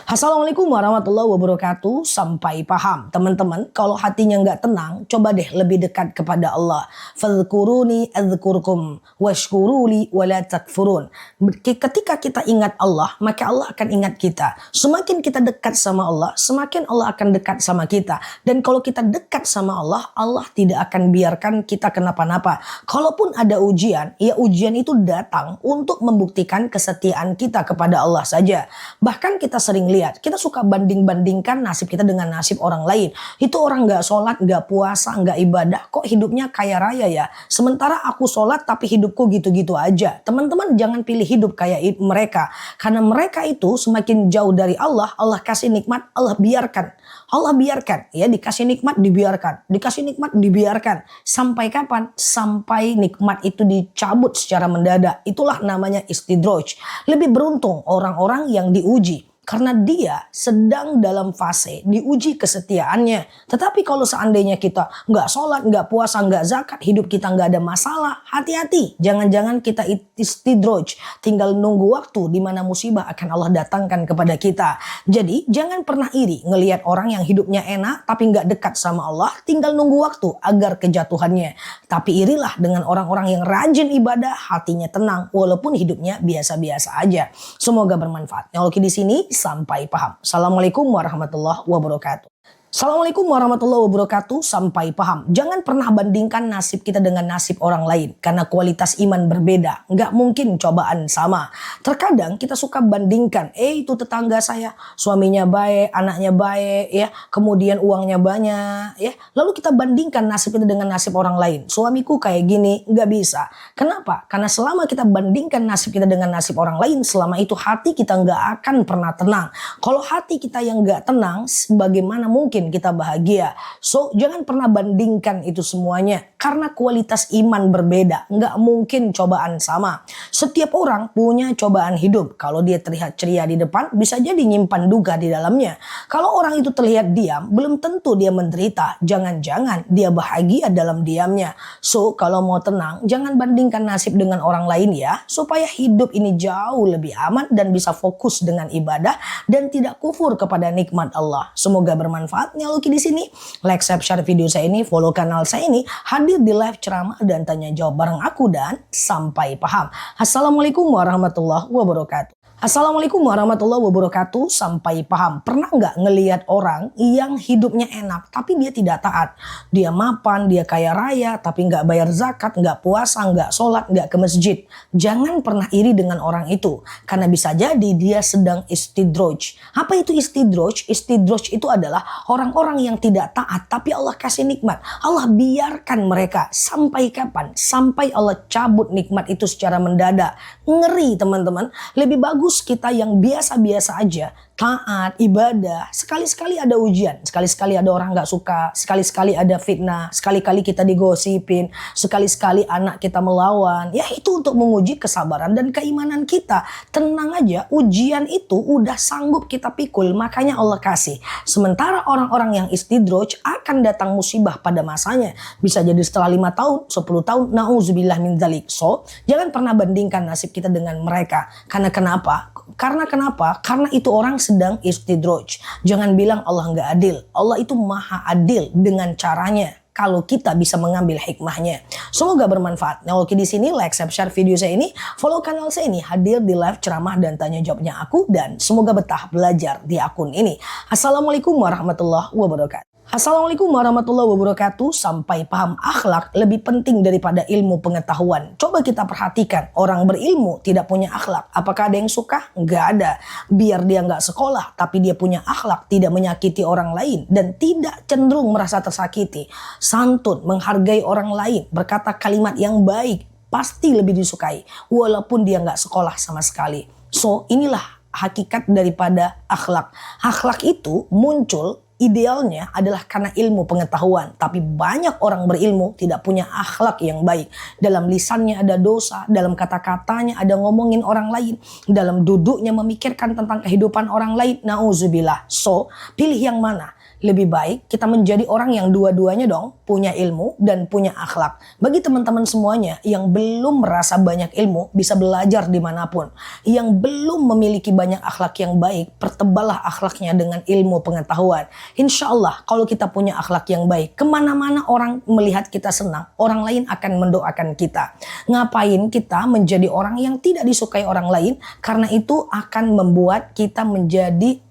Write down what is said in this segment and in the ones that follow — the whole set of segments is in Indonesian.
Assalamualaikum warahmatullahi wabarakatuh. Sampai paham. Teman-teman, kalau hatinya nggak tenang, coba deh lebih dekat kepada Allah. Fadhkuruni adzkurkum washkuruli wala takfurun. Ketika kita ingat Allah, maka Allah akan ingat kita. Semakin kita dekat sama Allah, semakin Allah akan dekat sama kita. Dan kalau kita dekat sama Allah, Allah tidak akan biarkan kita kenapa-napa. Kalaupun ada ujian, ya ujian itu datang untuk membuktikan kesetiaan kita kepada Allah saja. Bahkan kita sering lihat, kita suka banding-bandingkan nasib kita dengan nasib orang lain. Itu orang gak sholat, gak puasa, gak ibadah, kok hidupnya kaya raya ya. Sementara aku sholat tapi hidupku gitu-gitu aja. Teman-teman jangan pilih hidup kayak mereka. Karena mereka itu semakin jauh dari Allah, Allah kasih nikmat, Allah biarkan. Allah biarkan, ya dikasih nikmat dibiarkan. Dikasih nikmat dibiarkan. Sampai kapan? Sampai nikmat itu dicabut secara mendadak. Itulah namanya istidraj. Lebih beruntung orang-orang yang diuji. Karena dia sedang dalam fase diuji kesetiaannya. Tetapi kalau seandainya kita nggak sholat, nggak puasa, nggak zakat, hidup kita nggak ada masalah, hati-hati. Jangan-jangan kita istidraj, tinggal nunggu waktu di mana musibah akan Allah datangkan kepada kita. Jadi jangan pernah iri ngelihat orang yang hidupnya enak tapi nggak dekat sama Allah, tinggal nunggu waktu agar kejatuhannya. Tapi irilah dengan orang-orang yang rajin ibadah, hatinya tenang walaupun hidupnya biasa-biasa aja. Semoga bermanfaat. Nah, oke di sini sampai paham. Assalamualaikum warahmatullahi wabarakatuh. Assalamualaikum warahmatullahi wabarakatuh. Sampai paham. Jangan pernah bandingkan nasib kita dengan nasib orang lain. Karena kualitas iman berbeda. Nggak mungkin cobaan sama. Terkadang kita suka bandingkan. Itu tetangga saya. Suaminya baik, anaknya baik. Ya, kemudian uangnya banyak. Ya, lalu kita bandingkan nasib kita dengan nasib orang lain. Suamiku kayak gini. Nggak bisa. Kenapa? Karena selama kita bandingkan nasib kita dengan nasib orang lain. Selama itu hati kita nggak akan pernah tenang. Kalau hati kita yang nggak tenang. Bagaimana mungkin kita bahagia? So jangan pernah bandingkan itu semuanya. Karena kualitas iman berbeda. Nggak mungkin cobaan sama. Setiap orang punya cobaan hidup. Kalau dia terlihat ceria di depan, bisa jadi nyimpan duka di dalamnya. Kalau orang itu terlihat diam, belum tentu dia menderita. Jangan-jangan dia bahagia dalam diamnya. So kalau mau tenang, jangan bandingkan nasib dengan orang lain ya. Supaya hidup ini jauh lebih aman dan bisa fokus dengan ibadah dan tidak kufur kepada nikmat Allah. Semoga bermanfaat. Oke di sini like, share video saya ini, follow kanal saya ini, hadir di live ceramah dan tanya jawab bareng aku dan sampai paham. Assalamualaikum warahmatullahi wabarakatuh. Assalamualaikum warahmatullahi wabarakatuh. Sampai paham. Pernah nggak ngelihat orang yang hidupnya enak tapi dia tidak taat? Dia mapan, dia kaya raya tapi nggak bayar zakat, nggak puasa, nggak sholat, nggak ke masjid. Jangan pernah iri dengan orang itu. Karena bisa jadi dia sedang istidraj. Apa itu istidraj? Istidraj itu adalah orang-orang yang tidak taat tapi Allah kasih nikmat. Allah biarkan mereka. Sampai kapan? Sampai Allah cabut nikmat itu secara mendadak. Ngeri teman-teman. Lebih bagus kita yang biasa-biasa aja, taat, ibadah, sekali-sekali ada ujian, sekali-sekali ada orang gak suka, sekali-sekali ada fitnah, sekali-kali kita digosipin, sekali-sekali anak kita melawan, ya itu untuk menguji kesabaran dan keimanan kita. Tenang aja, ujian itu udah sanggup kita pikul, makanya Allah kasih. Sementara orang-orang yang istidraj akan datang musibah pada masanya, bisa jadi setelah 5 tahun, 10 tahun, na'udzubillah min dzalik. So, jangan pernah bandingkan nasib kita dengan mereka. Karena kenapa? Karena kenapa? Karena itu orang sedang istidraj. Jangan bilang Allah nggak adil. Allah itu maha adil dengan caranya. Kalau kita bisa mengambil hikmahnya. Semoga bermanfaat. Nah oke di sini like, share video saya ini. Follow kanal saya ini. Hadir di live ceramah dan tanya jawabnya aku. Dan semoga betah belajar di akun ini. Assalamualaikum warahmatullahi wabarakatuh. Assalamualaikum warahmatullahi wabarakatuh. Sampai paham. Akhlak lebih penting daripada ilmu pengetahuan. Coba kita perhatikan. Orang berilmu tidak punya akhlak. Apakah ada yang suka? Nggak ada. Biar dia nggak sekolah. Tapi dia punya akhlak. Tidak menyakiti orang lain. Dan tidak cenderung merasa tersakiti. Santun, menghargai orang lain. Berkata kalimat yang baik. Pasti lebih disukai. Walaupun dia nggak sekolah sama sekali. So inilah hakikat daripada akhlak. Akhlak itu muncul idealnya adalah karena ilmu pengetahuan. Tapi banyak orang berilmu tidak punya akhlak yang baik. Dalam lisannya ada dosa, dalam kata-katanya ada ngomongin orang lain, dalam duduknya memikirkan tentang kehidupan orang lain. Nauzubillah. So, pilih yang mana? Lebih baik kita menjadi orang yang dua-duanya dong, punya ilmu dan punya akhlak. Bagi teman-teman semuanya yang belum merasa banyak ilmu, bisa belajar dimanapun. Yang belum memiliki banyak akhlak yang baik, perteballah akhlaknya dengan ilmu pengetahuan. Insya Allah kalau kita punya akhlak yang baik, kemana-mana orang melihat kita senang, orang lain akan mendoakan kita. Ngapain kita menjadi orang yang tidak disukai orang lain, karena itu akan membuat kita menjadi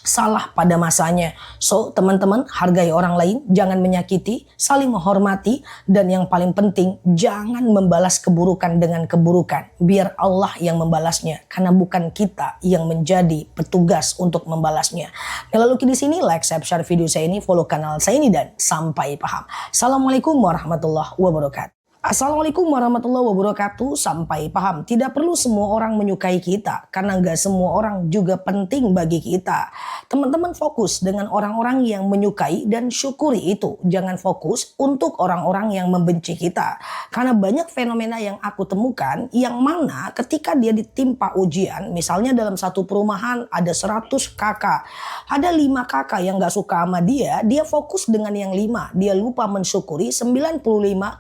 salah pada masanya. So, teman-teman, hargai orang lain, jangan menyakiti, saling menghormati, dan yang paling penting, jangan membalas keburukan dengan keburukan. Biar Allah yang membalasnya, karena bukan kita yang menjadi petugas untuk membalasnya. Nah, lalu di sini like, share video saya ini, follow kanal saya ini, dan sampai paham. Assalamualaikum warahmatullahi wabarakatuh. Assalamualaikum warahmatullahi wabarakatuh. Sampai paham. Tidak perlu semua orang menyukai kita, karena gak semua orang juga penting bagi kita. Teman-teman fokus dengan orang-orang yang menyukai dan syukuri itu. Jangan fokus untuk orang-orang yang membenci kita. Karena banyak fenomena yang aku temukan, yang mana ketika dia ditimpa ujian, misalnya dalam satu perumahan ada 100 kakak. Ada 5 kakak yang gak suka sama dia fokus dengan yang 5. Dia lupa mensyukuri 95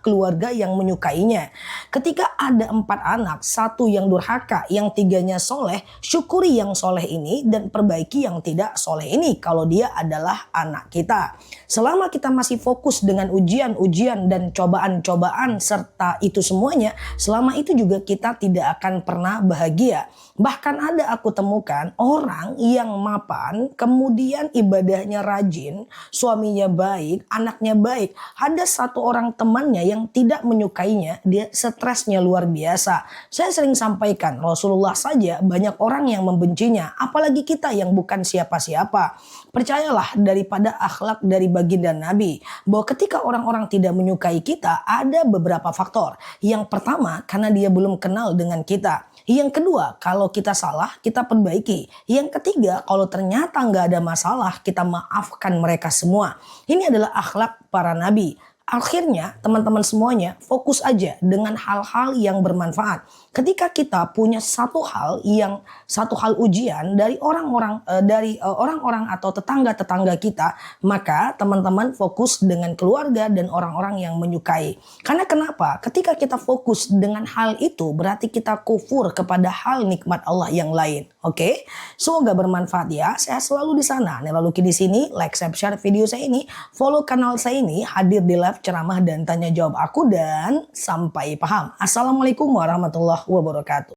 keluarga yang menyukainya. Ketika ada 4 anak, 1 yang durhaka, yang 3-nya soleh, syukuri yang soleh ini dan perbaiki yang tidak soleh ini kalau dia adalah anak kita. Selama kita masih fokus dengan ujian-ujian dan cobaan-cobaan serta itu semuanya, selama itu juga kita tidak akan pernah bahagia. Bahkan ada aku temukan orang yang mapan, kemudian ibadahnya rajin, suaminya baik, anaknya baik. Ada 1 orang temannya yang tidak menyukainya, dia stresnya luar biasa. Saya sering sampaikan, Rasulullah saja banyak orang yang membencinya, apalagi kita yang bukan siapa-siapa. Percayalah daripada akhlak dari baginda Nabi, bahwa ketika orang-orang tidak menyukai kita, ada beberapa faktor. Yang pertama, karena dia belum kenal dengan kita. Yang kedua, kalau kita salah, kita perbaiki. Yang ketiga, kalau ternyata nggak ada masalah, kita maafkan mereka semua. Ini adalah akhlak para nabi. Akhirnya teman-teman semuanya fokus aja dengan hal-hal yang bermanfaat. Ketika kita punya satu hal ujian dari orang-orang atau tetangga-tetangga kita, maka teman-teman fokus dengan keluarga dan orang-orang yang menyukai. Karena kenapa? Ketika kita fokus dengan hal itu, berarti kita kufur kepada hal nikmat Allah yang lain. Oke? Semoga bermanfaat ya. Saya selalu di sana. Nah, lalu di sini like, share video saya ini, follow kanal saya ini, hadir di live ceramah dan tanya jawab aku, dan sampai paham. Assalamualaikum warahmatullahi wabarakatuh.